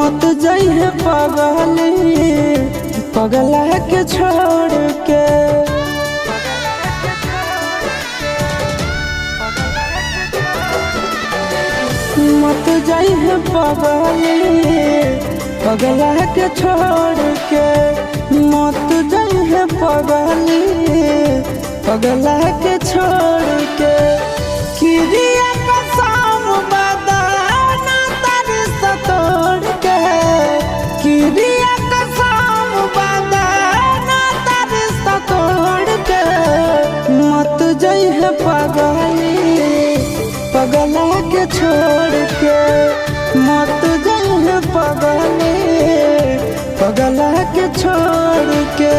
मत जइहे पगली पगला के छोड़ के। मत जइहे पगली पगला के छोड़ के। मत जइहे पगली पगला के छोड़ के। किरिया कसम बदाना तारी सतोड़ के। किरिया कसम बदाना तारी सतोड़ के। मत जइहे पगली पगला के छोड़ के। मत जइहे पगली पगला के छोड़ के।